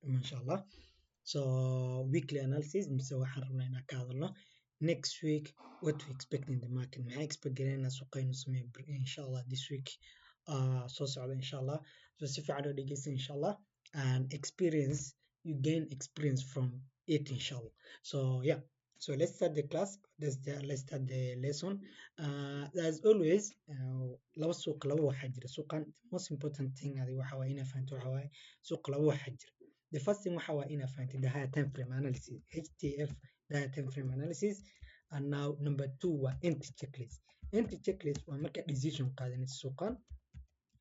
mashallah. So weekly analysis mise waxaan rabnaa inaan ka hadalno next week what to expect in the market, maxaa expect gareyna suuqaynu sameeyo inshallah this week soo socda inshallah. So si fiican oo dhegeysta inshallah, and experience, you gain experience from it inshallah. So yeah, so let's start the class. Let's start the lesson. As always, laba suuq laba waxaa jira suuqan. The most important thing adi waxa waa inaa fahanto waxa waaye suuq laba waxaa jira. The first thing waxa waa inaa fahanto the higher time frame analysis, HTF, the higher time frame analysis. And now number 2 waa entry checklist. Entry checklist waa marka decision qaadanaysa suuqan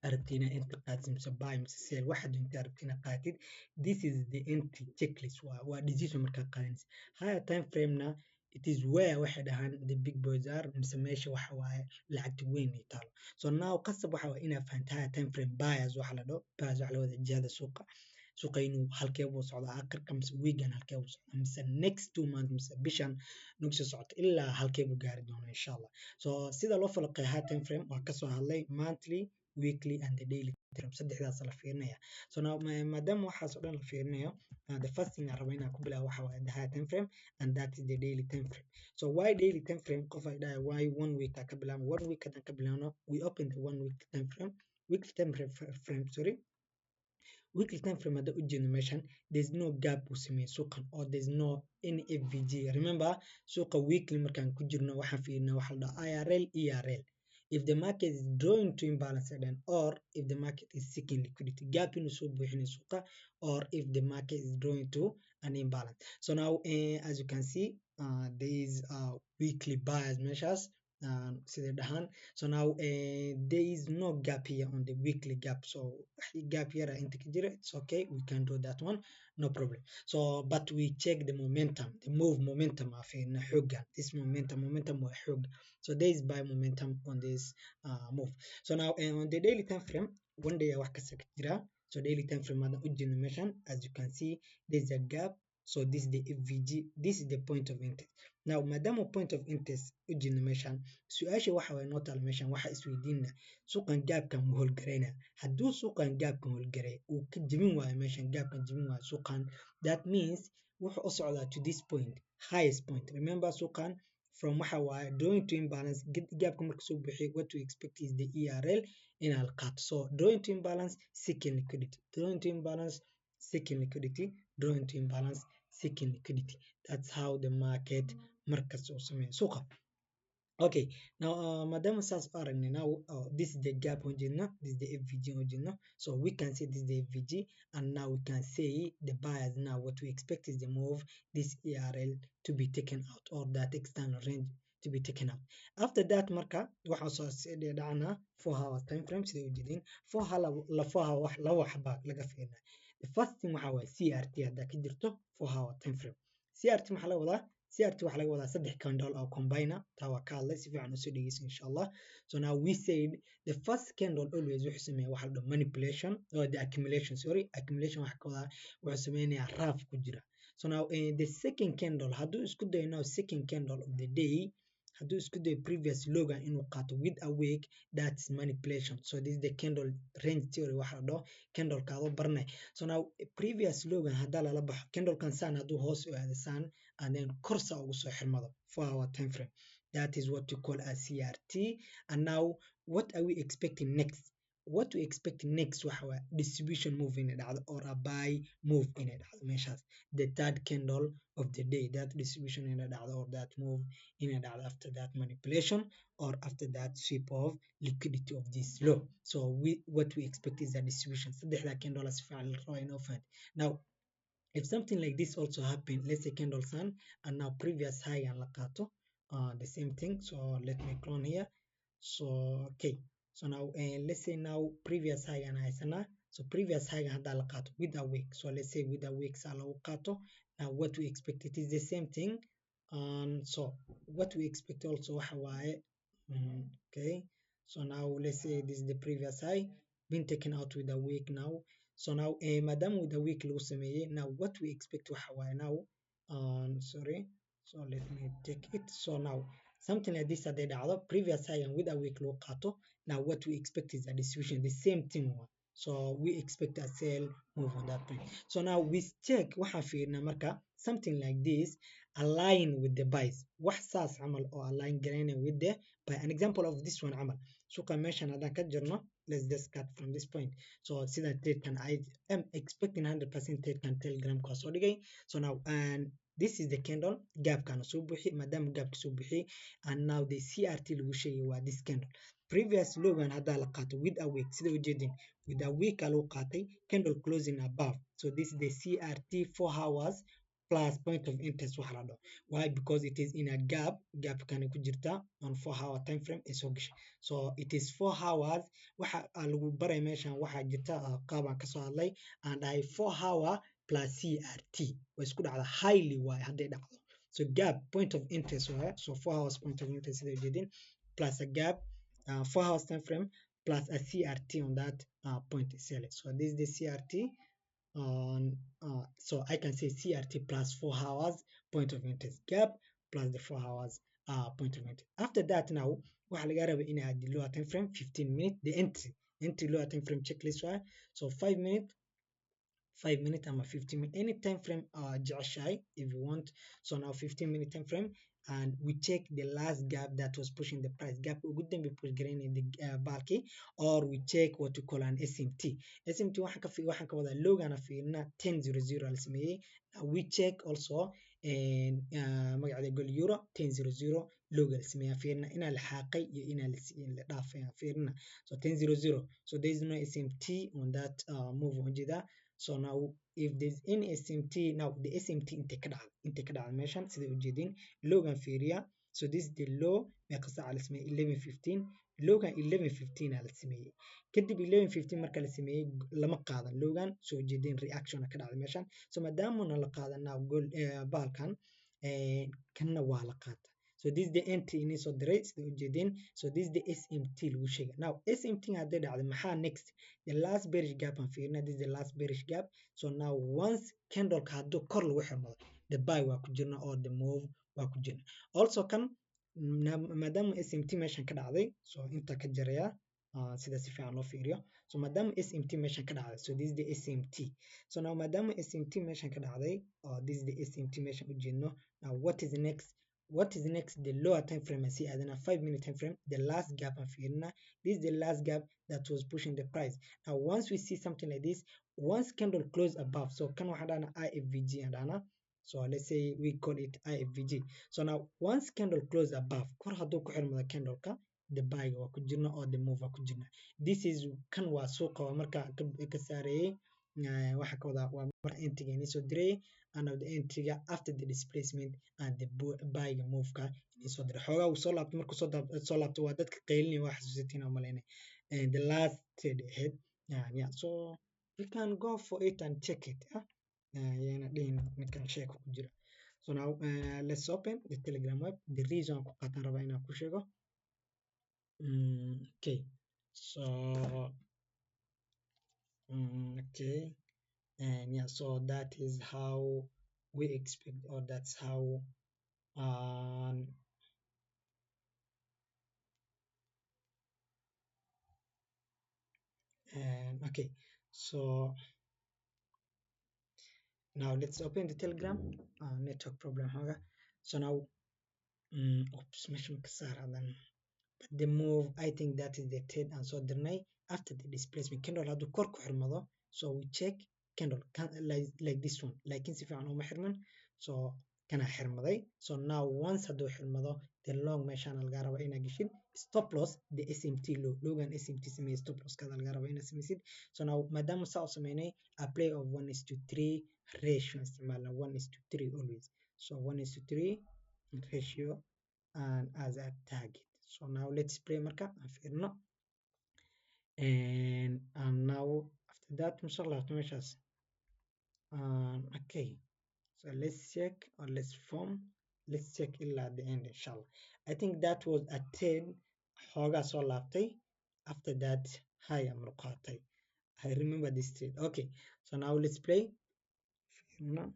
aragtina inta qaatid mise buy mise sell waxaad inta aragtina qaatid. This is the entry checklist, waa decision marka qaadanaysa. Higher time frame na it is where waxay dhahaan the big boys are mise meesha waxa waaye lacagta weyn ay taalo. So now qasab waxa waa inaa fahanto higher time frame buyers waxa la dhaho. Buyers waxa la wada jihada suuqa inuu halkee buu socdaa aakhirka mise weegan halkee buu socdaa mise next 2 months mise bishan nagu soo socota ilaa halkee buu gaari doona inshallah. So sida loo falaqeeyo higher time frame waa kasoo hadlay monthly, weekly and the daily time frame, saddexdaas la fiirinaya. So now maadaama waxaas oo dhan la fiirinayo, the first thing aan rabo inaan ku bilaabo waxa waaye the higher time frame, and that is the daily time frame. So why daily time frame? Qof ay dhahay why 1 week ka bilaabo? 1 week haddaan ka bilaabno, we open the 1 week time frame, weekly time frame, sorry. Weekly time frame hadda ujeedno meeshan, there's no gap uu sameeyo suuqan, or there's no any FVG. Remember suuqa weekly markaan ku jirno waxaan fiirina waxa la dhaho IRL, ERL. If the market is drawing to imbalance then, or if the market is seeking liquidity, gap inuu soo buuxinayo suuqa, or if the market is drawing to an imbalance. So now as you can see, there is weekly buyers measures, sida dhahan. So now there is no gap here on the weekly gap. So gap here inta ka jira, it's okay, we can do that one, no problem. So but we check the momentum, the move momentum afina xoogan. This momentum waa xoog. So there is buy momentum on this move. So now on the daily time frame, one day wax kasta ka jira. So daily time frame hadda ujeedno meeshan, as you can see there is a gap. So this is the FVG, this is the point of interest. Now maadaama point of interest ujeedno meeshan, su-aasha waxa way noo taal meeshan, waxa isweydiina suuqan gaabkan ma howlgareyna. Hadduu suuqan gaabkan howlgaray uu ka jebin waayo meeshan, gaabkan jebin waayo suuqan, that means wuxuu u socdaa to this point, highest point. Remember suuqan from waxa waaye drawing to imbalance, gaabka marka soo buuxiyo, what we expect is the ERL inaa la qaato. So drawing to imbalance, seeking liquidity, drawing to imbalance, seeking liquidity, drawing to imbalance, seeking liquidity. That's how the market markas uu sameeyo suuqa. Okay, now maadaama saas aragnay, now this is the gap ujeedno, this is the FVG ujeedno. So we can say this is the FVG, and now we can say the buyers, now what we expect is the move, this ERL to be taken out, or that external range to be taken out. After that marka waxaa soo dhacana 4 hour time frame sida ujeedin. 4 hour wax laba xabaa laga fiirina. The first thing waxa waaye CRT hadda ka jirto 4 hour time frame. CRT maxaa laga wadaa? CRT waxaa laga wadaa 3 candle oo combiner. Taa waa ka hadlay, si fiican u soo dhegeyso inshallah. So now we said the first candle always wuxuu sameeyaa waxa la dhaho manipulation, or the accumulation, sorry, accumulation waxa ka wadaa wuxuu sameynayaa raaf ku jira. So now the second candle hadduu isku dayo now second candle of the day, hadduu isku dayo previous logan inuu qaato with a wick, that's manipulation. So this is the candle range theory waxa la dhaho, candle kaado barnay. So now previous logan haddaa lala baxo, candle kan saan hadduu hoos u aado saan, and then korsa ugu soo xirmado 4 hour time frame, that is what we call a CRT. And now what are we expecting next? What we expect next waxa waa distribution move inay dhacdo, or a buy move inay dhacdo meeshaas. The third candle of the day, that distribution inay dhacdo, or that move inay dhacdo after that manipulation, or after that sweep of liquidity of this low. So what we expect is a distribution. Saddexda candle si fiican la rabo inoo fahanto. Now if something like this also happen, let's say candle sun, and now previous high and la qaato, the same thing. So let me clone here. So okay, so now let's say now previous high and haysana. So previous high hadda la qaato with a wick. So let's say with a wick sa lagu qaato. Now what we expect, it is the same thing. So what we expect also waxa waaye, okay, so now let's say this is the previous high been taken out with a wick now. So now maadaama with a wick lagu sameeyey, now what we expect waxa waaye now, sorry, so let me take it. So now something like this hadday dhacdo, previous high and with a wick lagu qaato, now what we expect is a distribution, the same thing. So we expect a sell move on that point. So now we check waxaan fiirnaa marka something like this align with the buys wax saas camal oo align garanaya with the buy. An example of this one camal suuqa meeshan haddaan ka jirno, let's just cut from this point. So sida tradekan I am expecting 100% tradekan telegramka waa soo dhigay. So now and this is the candle gaapkana soo buuxi maadaama gaapka soo buuxi, and now the CRT lagu sheegay waa this candle. Previous logan haddaa la qaato with a week sida ujeedin with a week lagu qaatay candle closing above. So this is the CRT 4 hours plus point of interest waxa la dhaho. Why? Because it is in a gap kana ku jirta on 4 hour time frame ee soo gashay. So it is 4 hours waxa lagu baray meeshan waxa jirta qaabaan ka soo hadlay and I 4 hour plus CRT way isku dhacda highly waay hadday dhacdo. So gap point of interest waay, so 4 hours point of interest sida ujeedin plus a gap 4 hours time frame plus a CRT on that point sell. So this is the CRT on so I can say CRT plus 4 hours point of interest gap plus the 4 hours point of interest. After that now waxa laga rabaa in aad lower time frame 15 minutes the entry lower time frame checklist waay. So 5 minutes 5 minutes ama 15 minutes any time frame jeceshahay if you want. So now 15-minute time frame and we check the last gap that was pushing the price gap ugu dambe push garaynay the baalki, or we check what we call an SMT waxaan ka wadaa logana fiirina 10.00 la sameeyay. We check also magacada gol euro 10.00 loga la sameeyaa fiirina inaa la xaaqay iyo inaa la dhaafay fiirina. So 10.00 so there is no SMT on that move ujeeda. So now if there's any SMT now the SMT intee ka dhacda meeshan sida ujeedin logan fiiriya. So this is the low meeqa saaca la sameeyay 11:15 logan 11:15 la sameeyay kadib 11:15 marka la sameeyay lama qaadan logan soo ujeedin reaction ka dhacda meeshan. So maadaama la qaadanaa goal baalkan kanna waa la qaata. So this is the entry in soo diray sida ujeedin. So this is the SMT lagu sheegay. Now SMT hadday dhacdo maxaa next? The last bearish gap aan fiirina, this is the last bearish gap. So now once candle ka hadduu kor lagu xirmado the buy waa ku jirna or the move waa ku jirna. Also kan maadaama SMT meeshan ka dhacday so inta ka jaraya sida si fiican loo fiiriyo. So maadaama SMT meeshan ka dhacday so this is the SMT. So now maadaama SMT meeshan ka dhacday this is the SMT meeshan u jeedno. Now what is next? What is next? The lower time frame and see adana 5-minute time frame the last gap and firina. This is the last gap that was pushing the price. Now once we see something like this, once candle close above, so can we hadana IFVG adana, so let's say we call it IFVG. So now once candle close above kor hadu ku xirmada candle ka the buy waa ku jirna or the move waa ku jirna. This is kan waa suuqa waa marka ka saareeyay waxa ka wada waa marka entry soo diray and of the entry after the displacement and the buy move ka soo diray xoogaa uu soo laabto markuu soo laabto waa dadka qeylinaya waa xasuusatiin oo maleynay and the last trade ahead yeah so we can go for it and check it yana dhihin ninkan sheeko ku jira. So now let's open the Telegram web. The reason ku qaatan raba inaan ku sheego okay so okay and yeah so that is how we expect or that's how okay so now let's open the Telegram network problem hoga. So now oops mission kasaradan the move I think that is the trade and so dirnay after the displacement candle hadu kor ku xirmado so we check candle like this one like in si fiican uma xirman so kana xirmaday. So now once hadu xirmado the long meeshaan laga raba ina gashin stop loss the SMT logan SMT samee stop loss kada laga raba ina sameysid. So now maadaama saa u sameynay a play of 1:3 ratio isticmaalna 1:3 always. So 1:3 ratio and as a target. So now let's play marka aan fiirno and now after that mashallah meeshaas okay so let's check or let's check illa the end inshallah. I think that was a 10 xoogaa soo laabtay after that high am qaatay. I remember this trade. Okay so now let's play fiirno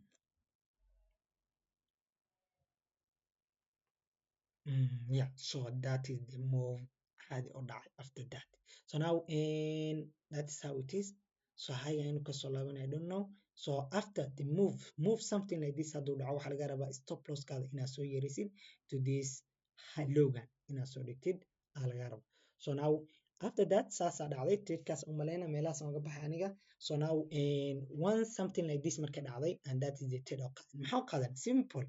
yeah so that is the move caadi oo dhacay after that. So now that's how it is. So high aynu kasoo laabanay, I don't know. So after the move something like this hadduu dhaco waxaa laga rabaa stop loss kaada inaad soo yeerisid to this logan inaad soo dhigtid aa laga rabaa. So now after that saasaa dhacday tradekaas umaleyna meelahaas aan uga baxay aniga. So now once something like this marka dhacday and that is the trade oo qaadan maxaa qaadan simple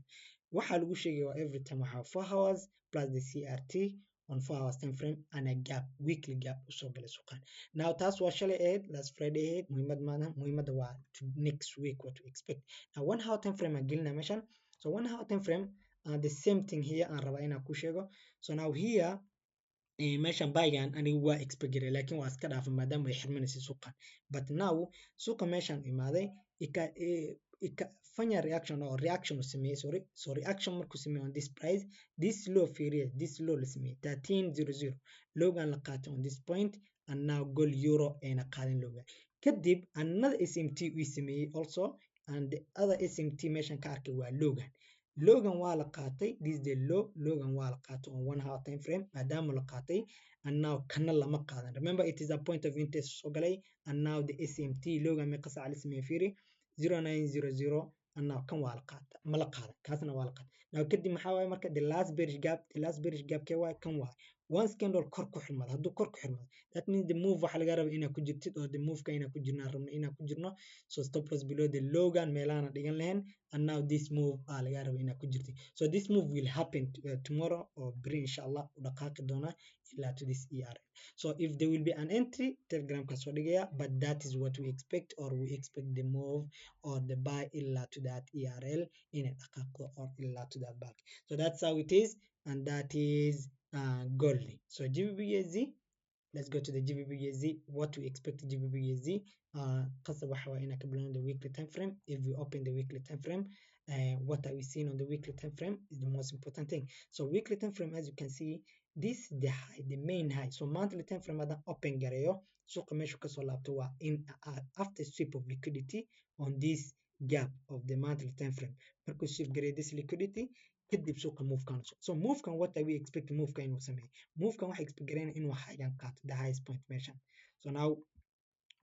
waxaa lagu sheegay waa every time waxaa 4 hours plus the CRT on 4 hours time frame and a gap weekly gap usoo galay suuqan. Now taas waa shalay ahayd last Friday ahayd muhiimad maaha muhiimada waa to next week what to expect. Now 1 hour time frame aan gelinaa meeshan. So 1 hour time frame the same thing here aan rabaa inaan ku sheego. So now here meeshan buygan anigu waa expect garay laakiin waa iska dhaafay maadaama ay xirmanaysa suuqan. But now suuqa meeshan imaaday fanya reaction or reaction uu sameeyey sorry. So reaction markuu sameeyey on this price this low fiiriya this low la sameeyey 1300 lowgan la qaatay on this point and now gold euro ayna qaadan lowgan. Kadib another SMT uu sameeyey also and the other SMT meeshan ka arkay waa lowgan. Logan waa la qaatay this is the low logan waa la qaatay on 1 hour time frame maadaama la qaatay and now kana lama qaadan. Remember it is a point of interest soo galay and now the SMT logan meeqa saac la sameeyey fiiri 0900 and now kan waa la qaatay ma la qaadan kaasna waa la qaatay. Now kadib maxaa waaye marka the last bearish gap kee waaye kan waaye once candle kor ku xirmado hadduu kor ku xirmado that means the move waxa laga rabaa inaad ku jirtid oo the move ka inaad ku jirnaa rabno inaad ku jirno. So stop loss below the logan meelaana dhigan lahayn and now this move laga rabaa inaad ku jirtid. So this move will happen tomorrow or bri inshallah u dhaqaaqi doona ilaa to this ERL. So if there will be an entry telegram ka soo dhigaya but that is what we expect or we expect the move or the buy ilaa to that ERL inay dhaqaaqdo or ilaa to that back. So that's how it is and that is gold. So GBPUSD, let's go to the GBPUSD. What we expect GBPUSD. قصة waxa in a the weekly time frame. If we open the weekly time frame, what are we seeing on the weekly time frame is the most important thing. So weekly time frame, as you can see, this is the high, the main high. So monthly time frame ada open gareeyo suuqa meeshu kasoo laabto waa in after sweep of liquidity on this gap of the monthly time frame. Markuu sweep gareeyo this liquidity kadib suuqa move kan. So move kan what are we expect move kan inuu sameeyo? Move kan waxa expect gareena inuu highan qaato the highest point meeshan. So now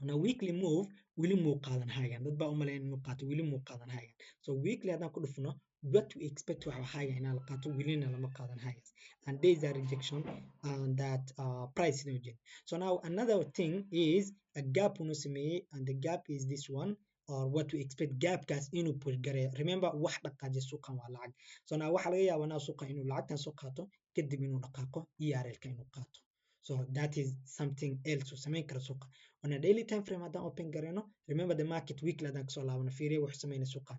on a weekly move wili muu qaadan highan dad baa u maleyn inuu qaato wili muu qaadan highan. So weekly haddaan ku dhufno what we expect waxa highan inaa la qaato wilina lama qaadan highan and there is a rejection and that price region. So now another thing is a gap unu sameeyey and the gap is this one or what we expect gap kaas inuu push gareeyo. Remember wax dhaqaajiya suuqan waa lacag. So now waxa laga yaabaa now suuqa inuu lacagtan soo qaato kadib inuu dhaqaaqo ERL ka inuu qaato. So that is something else uu sameyn kara suuqa. On a daily time frame haddaan open gareeno remember the market weekly haddaan kasoo laabano fiiriya wuxuu sameynaya suuqan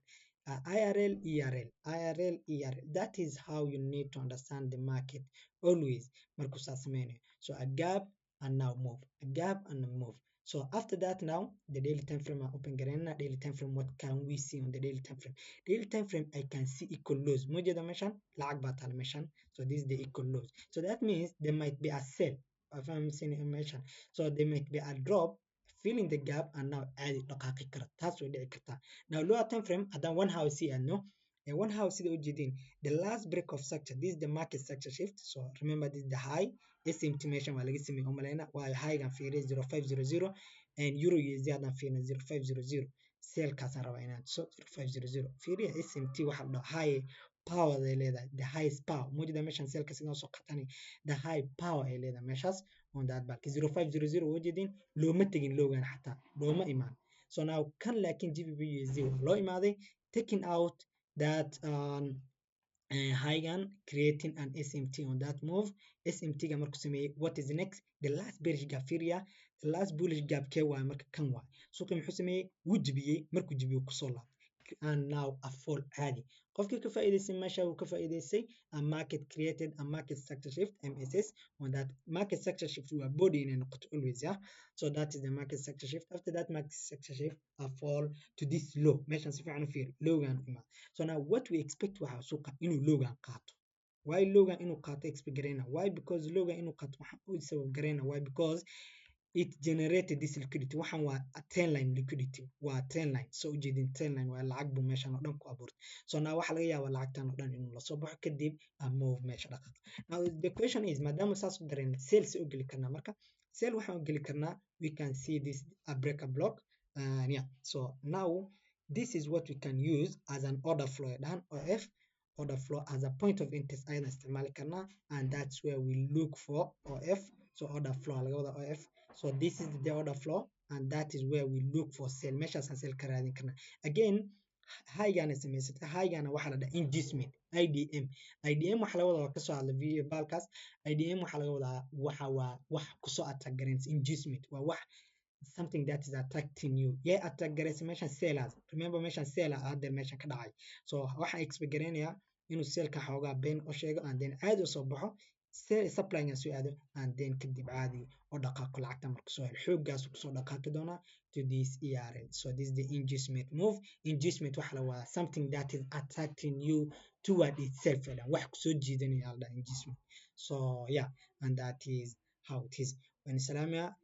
IRL ERL IRL ERL. That is how you need to understand the market always markuu saa sameynayo. So a gap and now move a gap and a move. So after that now the daily time frame are open garena daily time frame what can we see on the daily time frame? Daily time frame I can see equal lows. Mujeda meeshan lacag baa taala meeshan. So this is the equal lows. So that means there might be a sell if I'm seeing a meeshan. So there might be a drop filling the gap and now aadi dhaqaaqi kara taas way dhici kartaa. Now lower time frame haddaan 1 hour see aadno 1 hour sida u jeedin the last break of structure this is the market structure shift. So remember this is the high SMT meeshan waa laga sameeyey umaleyna waa highgan fiiriya 0500 and euro USD haddaan fiirina 0500 selkaasaan rabaa inaan so 0500 fiiriya SMT waxa la dhaho high power ay leedahay the highest power mujida meeshan selka sidoo soo qatani the high power ay leedahay meeshaas on that back 0500 wajidin looma tegin loogan xataa looma imaan. So now kan laakiin GBPUSD waa loo imaaday taking out that highgan creating an SMT on that move. SMT ga markuu sameeyey what is next the last bearish gap fiiriya the last bullish gap kee waaye marka kan waaye suuqi muxuu sameeyey wuu jibiyey markuu jibiyo kusoo laabtay and now a fall caadi qofkii ka faa'iideystay meesha uu ka faa'iideystay a market created a market structure shift MSS on that market structure shift waa body inay noqoto always yeah. So that is the market structure shift. After that market structure shift a fall to this low meeshan si fiican u fiiri lowgan ima. So now what we expect waxa suuqa inuu lowgan qaato. Why lowgan inuu qaato expect gareyna why because lowgan inuu qaato waxa uu sabab gareyna why because it generated this liquidity waxaan waa a 10 line liquidity waa 10 line soo ujeedin 10 line waa lacag buu meeshan oo dhan ku abuurtay so now waxa laga yaabaa lacagtan oo dhan inuu la soo baxo kadib move meesha dhaqaaq now the question is maadaama saas u dareen sales u geli karnaa marka sale waxaan u geli karnaa we can see this a break a block yeah so now this is what we can use as an order flow dan of order flow as a point of interest ayaan isticmaali karnaa and that's where we look for of so order flow laga wada of so this is the order flow and that is where we look for sale meeshaasaan sale ka raadin karnaa again highgaana samaysatay highgaana waxaa la dhaha inducement idm waxaa laga wadaa kasoo hadla video balkaas idm waxaa laga wadaa waxa waa wax kusoo attack garanaysa inducement waa wax something that is attracting you yeah attack garaysa meeshan sellers remember meeshan seller hadda meeshan ka dhacay so waxaan expect garanayaa inuu selka xoogaa been u sheego and then caadi u soo baxo supply aan soo aado and then kadib caadi oo dhaqaaqo lacagta marka soo helo xooggaas kusoo dhaqaaqi doonaa to this ERL so this is the inducement move inducement waxa la wadaa something that is attracting you toward itself wax kusoo jiidanaya la inducement so yeah and that is how it is when salaamia